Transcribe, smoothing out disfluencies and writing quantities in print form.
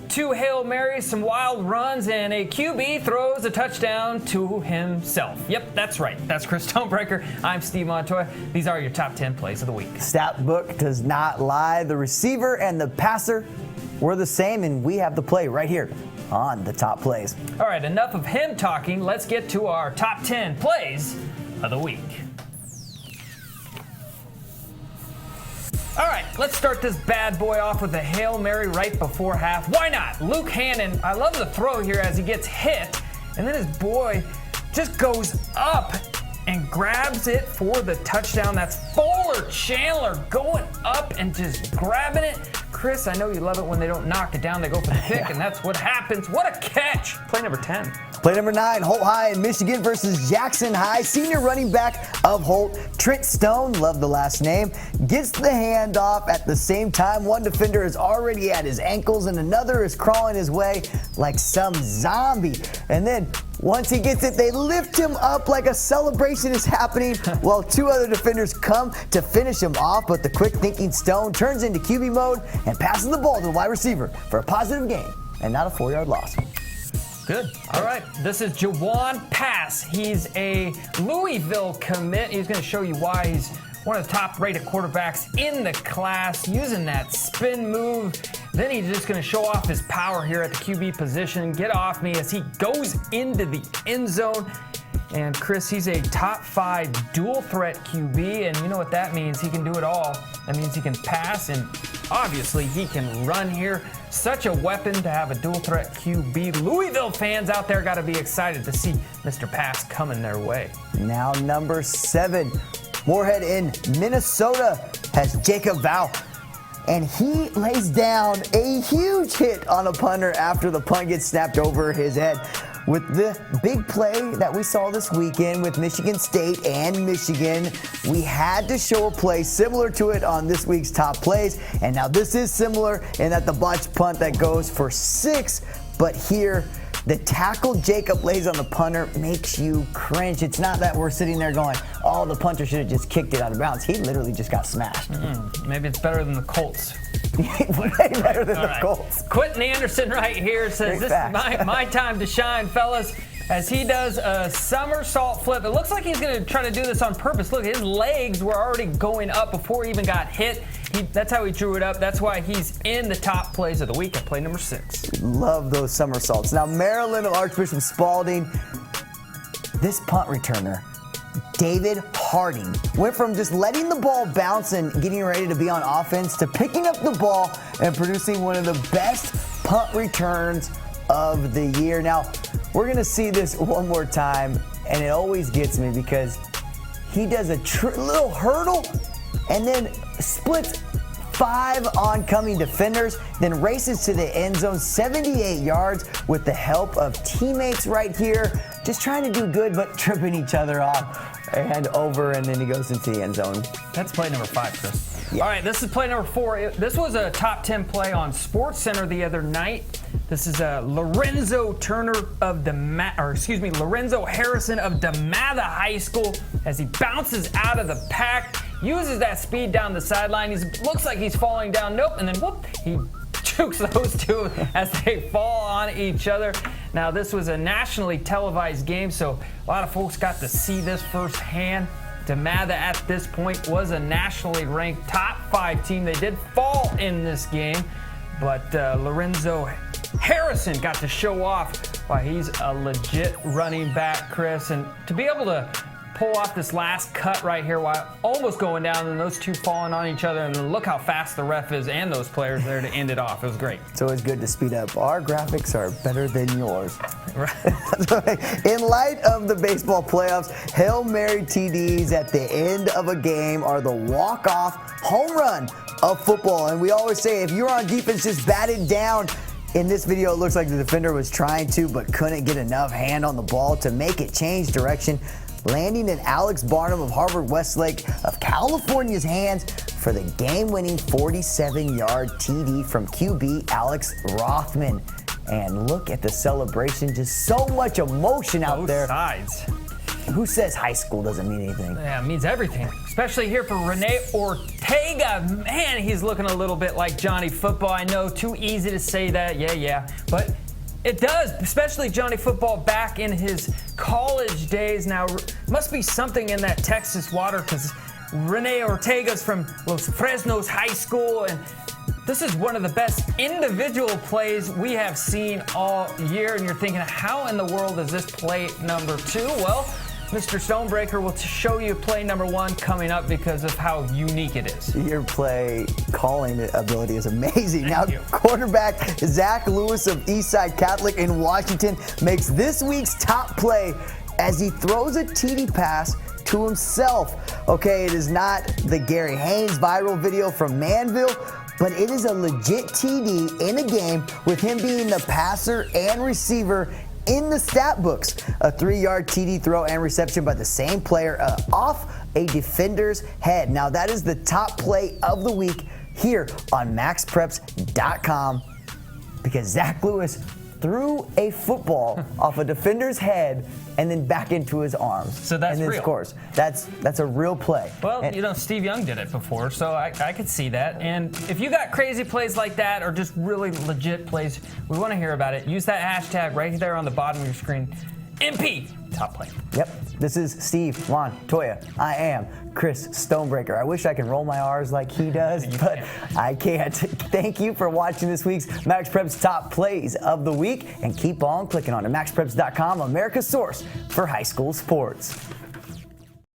2 Hail Marys, some wild runs, and a QB throws a touchdown to himself. Yep, that's right. That's Chris Stonebreaker. I'm Steve Montoya. These are your top 10 plays of the week. Stat book does not lie. The receiver and the passer were the same, and we have the play right here on the top plays. All right, enough of him talking. Let's get to our top 10 plays of the week. All right, let's start this bad boy off with a Hail Mary right before half. Why not? Luke Hannon, I love the throw here as he gets hit, and then his boy just goes up and grabs it for the touchdown. That's Fuller Chandler going up and just grabbing it. Chris, I know you love it when they don't knock it down, they go for the pick, and that's what happens. What a catch. Play number 10. Play number 9, Holt High in Michigan versus Jackson High. Senior running back of Holt, Trent Stone, love the last name, gets the handoff at the same time. One defender is already at his ankles and another is crawling his way like some zombie. And then once he gets it, they lift him up like a celebration is happening while 2 other defenders come to finish him off. But the quick thinking Stone turns into QB mode and passes the ball to the wide receiver for a positive gain and not a 4-yard loss. Good. All right. This is JAWON Pass. He's a Louisville commit. He's going to show you why he's one of the top-rated quarterbacks in the class, using that spin move. Then he's just going to show off his power here at the QB position. Get off me as he goes into the end zone. And Chris, he's a top 5 dual threat QB, and you know what that means. He can do it all. That means he can pass, and obviously he can run here. Such a weapon to have a dual threat QB. Louisville fans out there got to be excited to see Mr. Pass coming their way. Now number 7, Moorhead in Minnesota has Jacob Val. And he lays down a huge hit on a punter after the punt gets snapped over his head. With the big play that we saw this weekend with Michigan State and Michigan, we had to show a play similar to it on this week's top plays. And now this is similar in that the botched punt that goes for 6, but here the tackle Jacob lays on the punter makes you cringe. It's not that we're sitting there going, oh, the punter should have just kicked it out of bounds. He literally just got smashed. Maybe it's better than the Colts. Way better than the Colts. Quentin Anderson right here says, this is my time to shine, fellas, as he does a somersault flip. It looks like he's going to try to do this on purpose. Look, his legs were already going up before he even got hit. That's how he drew it up. That's why he's in the top plays of the week at play number 6. Love those somersaults. Now, Maryland of Archbishop Spalding, this punt returner, David Harding, went from just letting the ball bounce and getting ready to be on offense to picking up the ball and producing one of the best punt returns of the year. Now, we're going to see this one more time, and it always gets me because he does a little hurdle and then splits 5 oncoming defenders, then races to the end zone, 78 yards with the help of teammates right here, just trying to do good but tripping each other off and over, and then he goes into the end zone. That's play number 5, Chris. Yeah. All right, this is play number 4. This was a top 10 play on SportsCenter the other night. This is Lorenzo Lorenzo Harrison of DeMatha High School as he bounces out of the pack, uses that speed down the sideline. He looks like he's falling down. Nope, and then whoop, he jukes those 2 as they fall on each other. Now, this was a nationally televised game, so a lot of folks got to see this firsthand. DeMatha at this point was a nationally ranked top 5 team. They did fall in this game, but Lorenzo Harrison got to show off why he's a legit running back, Chris. And to be able to pull off this last cut right here while almost going down and those 2 falling on each other, and look how fast the ref is and those players there to end it off. It was great. It's always good to speed up. Our graphics are better than yours. In light of the baseball playoffs, Hail Mary TDs at the end of a game are the walk-off home run of football. And we always say, if you're on defense, just bat it down. In this video, it looks like the defender was trying to, but couldn't get enough hand on the ball to make it change direction, landing in Alex Barnum of Harvard Westlake of California's hands for the game-winning 47-yard TD from QB Alex Rothman. And look at the celebration, just so much emotion out there. Both sides. who says high school doesn't mean anything? Yeah, it means everything, especially here for Rene Ortega. Man, he's looking a little bit like Johnny Football. I know, too easy to say that. Yeah, but it does, especially Johnny Football back in his college days. Now, must be something in that Texas water because Rene Ortega's from Los Fresnos High School, and this is one of the best individual plays we have seen all year. And you're thinking, how in the world is this play number 2? Well, Mr. Stonebreaker will show you play number 1 coming up because of how unique it is. Your play calling ability is amazing. Thank you. Quarterback ZACHLEWIS of Eastside Catholic in Washington makes this week's top play as he throws a TD pass to himself. Okay, it is not the Gary Haynes viral video from Manville, but it is a legit TD in a game with him being the passer and receiver in the stat books. A 3-yard TD throw and reception by the same player off a defender's head. Now that is the top play of the week here on MaxPreps.com because ZACHLEWIS threw a football off a defender's head and then back into his arms. So that's and then real. Scores. That's a real play. Well, and, you know, Steve Young did it before, so I could see that. And if you got crazy plays like that or just really legit plays, we want to hear about it. Use that hashtag right there on the bottom of your screen. MP, top play. Yep. This is Steve Montoya. I am Chris Stonebreaker. I wish I could roll my R's like he does, but I can't. Thank you for watching this week's MaxPreps Top Plays of the Week, and keep on clicking on to MaxPreps.com, America's source for high school sports.